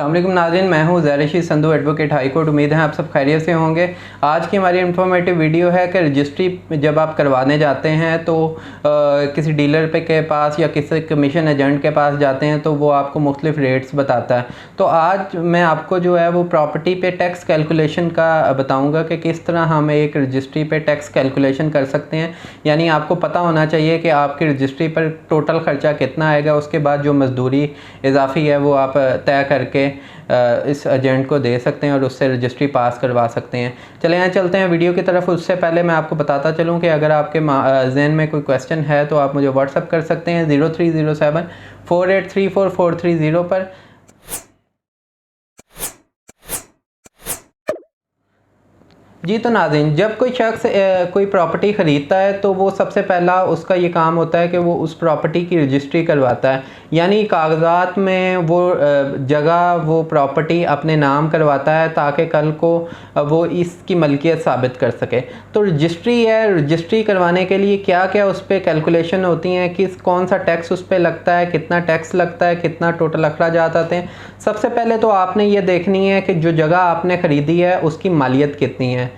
अस्सलाम वालेकुम नाज़रीन, मैं हूँ Zair Sandhu advocate high court. उम्मीद है आप सब खैरियत से होंगे। आज की हमारी इन्फॉर्मेटिव वीडियो है कि रजिस्ट्री जब आप करवाने जाते हैं तो किसी डीलर पे के पास या किसी कमीशन एजेंट के पास जाते हैं तो वो आपको मुख्तलिफ रेट्स बताता है। तो आज मैं आपको जो है वो प्रॉपर्टी पे टैक्स कैलकुलेशन का बताऊँगा कि किस तरह हम एक रजिस्ट्री पे टैक्स कैलकुलेशन कर सकते हैं। यानी आपको पता होना चाहिए कि आपकी रजिस्ट्री पर टोटल ख़र्चा कितना आएगा, उसके बाद जो मजदूरी इजाफी है वो आप तय करके इस एजेंट को दे सकते हैं और उससे रजिस्ट्री पास करवा सकते हैं। चले यहाँ चलते हैं वीडियो की तरफ। उससे पहले मैं आपको बताता चलूँ कि अगर आपके जहन में कोई क्वेश्चन है तो आप मुझे व्हाट्सअप कर सकते हैं 0307 4834 430 पर। जी तो नाज़रीन, जब कोई शख्स कोई प्रॉपर्टी ख़रीदता है तो वो सबसे पहला उसका ये काम होता है कि वो उस प्रॉपर्टी की रजिस्ट्री करवाता है। यानी कागज़ात में वो जगह वो प्रॉपर्टी अपने नाम करवाता है ताकि कल को वो इसकी मलकियत साबित कर सके। तो रजिस्ट्री है, रजिस्ट्री करवाने के लिए क्या क्या उस पर कैलकुलेशन होती हैं, कौन सा टैक्स उस पर लगता है, कितना टैक्स लगता है, कितना टोटल अखराजात आते हैं। सबसे पहले तो आपने ये देखनी है कि जो जगह आपने ख़रीदी है उसकी मालियत कितनी है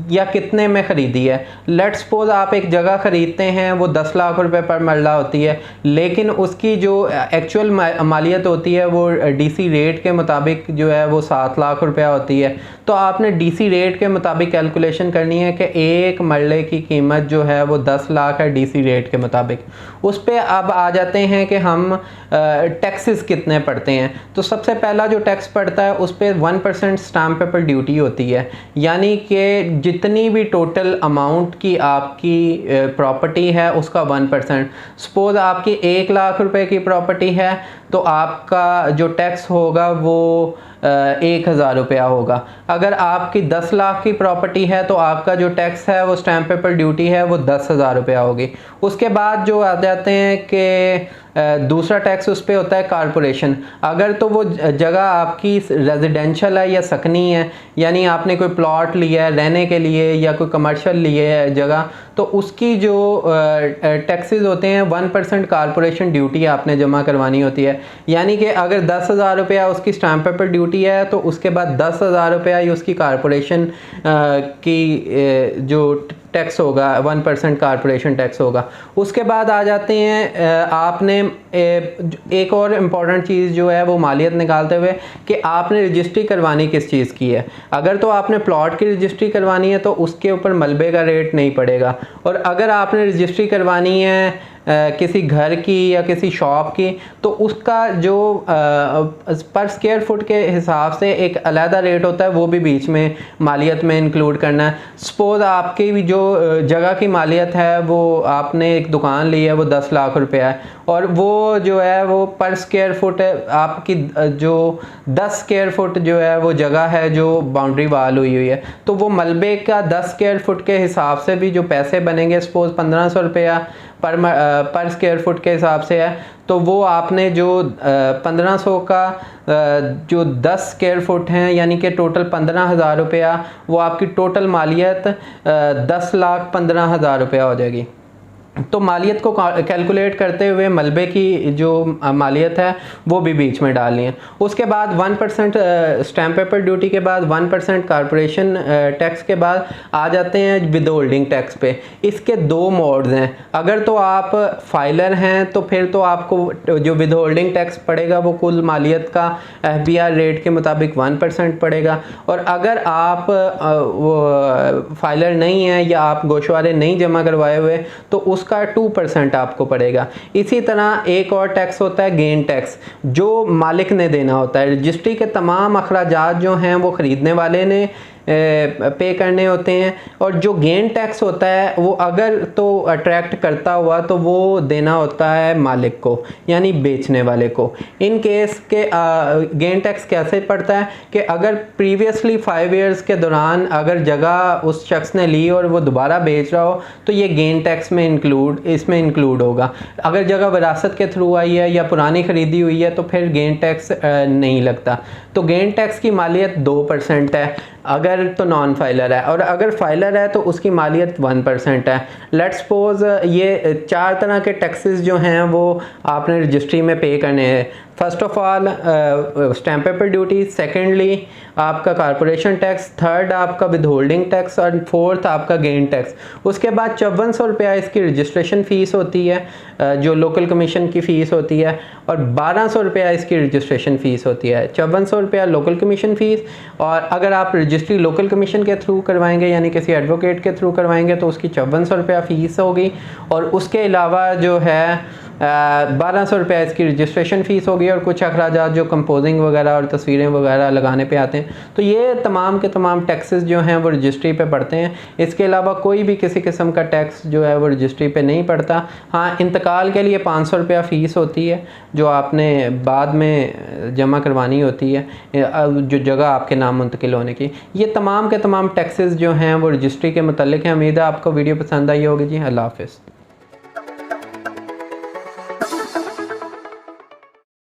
या कितने में ख़रीदी है। लेट्स सपोज आप एक जगह ख़रीदते हैं, वो 10 लाख रुपए पर मरला होती है, लेकिन उसकी जो एक्चुअल मालियत होती है वो डीसी रेट के मुताबिक जो है वो 7 लाख रुपया होती है। तो आपने डीसी रेट के मुताबिक कैलकुलेशन करनी है कि एक मरले की कीमत जो है वो 10 लाख है डीसी रेट के मुताबिक। उस पर अब आ जाते हैं कि हम टैक्सेस कितने पड़ते हैं। तो सबसे पहला जो टैक्स पड़ता है उस पर 1% स्टाम्प पेपर ड्यूटी होती है। यानी कि जितनी भी टोटल अमाउंट की आपकी प्रॉपर्टी है उसका 1%। सपोज़ आपकी 1 लाख रुपए की प्रॉपर्टी है तो आपका जो टैक्स होगा वो 1000 रुपया होगा। अगर आपकी 10 लाख की प्रॉपर्टी है तो आपका जो टैक्स है वो स्टैम्प पेपर ड्यूटी है वो 10,000 रुपया होगी। उसके बाद जो आ जाते हैं कि दूसरा टैक्स उस पर होता है कारपोरेशन। अगर तो वो जगह आपकी रेजिडेंशियल है या सकनी है, यानी आपने कोई प्लॉट लिया है रहने के लिए या कोई कमर्शियल लिए है जगह, तो उसकी जो टैक्सेस होते हैं 1% कारपोरेशन ड्यूटी आपने जमा करवानी होती है। यानी कि अगर 10,000 रुपया उसकी स्टैम्प पेपर ड्यूटी है तो उसके बाद 10,000 रुपया ही उसकी कारपोरेशन की जो टैक्स होगा 1% कारपोरेशन टैक्स होगा। उसके बाद आ जाते हैं आपने एक और इम्पॉर्टेंट चीज़ जो है वो मालियत निकालते हुए कि आपने रजिस्ट्री करवानी किस चीज़ की है। अगर तो आपने प्लॉट की रजिस्ट्री करवानी है तो उसके ऊपर मलबे का रेट नहीं पड़ेगा, और अगर आपने रजिस्ट्री करवानी है किसी घर की या किसी शॉप की तो उसका जो पर स्क्वायर फुट के हिसाब से एक अलग रेट होता है, वो भी बीच में मालियत में इंक्लूड करना है। सपोज़ आपकी भी जो जगह की मालियत है वो आपने एक दुकान ली है वो 10 लाख रुपया है, और वो जो है वो पर स्क्वायर फुट आपकी जो 10 स्क्वायर फुट जो है वो जगह है जो बाउंड्री वाल हुई है, तो वो मलबे का 10 स्क्वायर फुट के हिसाब से भी जो पैसे बनेंगे, सपोज़ 1500 रुपया पर स्क्वायर फुट के हिसाब से है, तो वो आपने जो 1500 का जो 10 स्क्वायर फुट हैं यानी कि टोटल 15,000 रुपया, वो आपकी टोटल मालियत 10,15,000 रुपया हो जाएगी। तो मालियत को कैलकुलेट करते हुए मलबे की जो मालियत है वो भी बीच में डालनी है। उसके बाद 1% स्टैम्प पेपर ड्यूटी के बाद 1% कारपोरेशन टैक्स के बाद आ जाते हैं विद होल्डिंग टैक्स पे। इसके दो मोड्स हैं। अगर तो आप फाइलर हैं तो फिर तो आपको जो विद होल्डिंग टैक्स पड़ेगा वो कुल मालियत का FBR रेट के मुताबिक 1% पड़ेगा, और अगर आप फाइलर नहीं हैं या आप गोशवारे नहीं जमा करवाए हुए तो उसका 2% आपको पड़ेगा। इसी तरह एक और टैक्स होता है गेन टैक्स, जो मालिक ने देना होता है। रजिस्ट्री के तमाम अखराजात जो हैं वो ख़रीदने वाले ने पे करने होते हैं, और जो गेन टैक्स होता है वो अगर तो अट्रैक्ट करता हुआ तो वो देना होता है मालिक को, यानी बेचने वाले को। इन केस के गेन टैक्स कैसे पड़ता है कि अगर प्रीवियसली 5 इयर्स के दौरान अगर जगह उस शख्स ने ली और वो दोबारा बेच रहा हो तो ये गेन टैक्स में इसमें इंक्लूड होगा। अगर जगह विरासत के थ्रू आई है या पुरानी ख़रीदी हुई है तो फिर गेन टैक्स नहीं लगता। तो गेन टैक्स की मालियत 2% है अगर तो नॉन फाइलर है, और अगर फाइलर है तो उसकी मालियत 1% है। लेट्स सपोज ये 4 तरह के टैक्सेस जो हैं वो आपने रजिस्ट्री में पे करने हैं। First of all stamp paper duty, secondly आपका कारपोरेशन टैक्स, थर्ड आपका विद होल्डिंग टैक्स और फोर्थ आपका गेन टैक्स। उसके बाद 5400 रुपया इसकी रजिस्ट्रेशन फ़ीस होती है जो लोकल कमीशन की फ़ीस होती है, और 1200 रुपया इसकी रजिस्ट्रेशन फ़ीस होती है। 5400 रुपया लोकल कमीशन फ़ीस, और अगर आप रजिस्ट्री लोकल कमीशन के थ्रू करवाएंगे यानी किसी एडवोकेट के थ्रू करवाएंगे तो उसकी 5400 रुपया फ़ीस होगी, और उसके अलावा जो है 1200 रुपया इसकी रजिस्ट्रेशन फ़ीस होगी, और कुछ अखराजात जो कंपोजिंग वगैरह और तस्वीरें वगैरह लगाने पे आते हैं। तो ये तमाम के तमाम टैक्सेस जो हैं वो रजिस्ट्री पे पड़ते हैं। इसके अलावा कोई भी किसी किस्म का टैक्स जो है वो रजिस्ट्री पे नहीं पड़ता। हाँ, इंतकाल के लिए 500 रुपया फ़ीस होती है जो आपने बाद में जमा करवानी होती है, जो जगह आपके नाम मुंतकिल होने की। ये तमाम के तमाम टैक्सेस जो हैं वो रजिस्ट्री के मुतल्लिक हैं। उम्मीद है आपको वीडियो पसंद आई होगी जी। अल्लाह हाफ़िज़।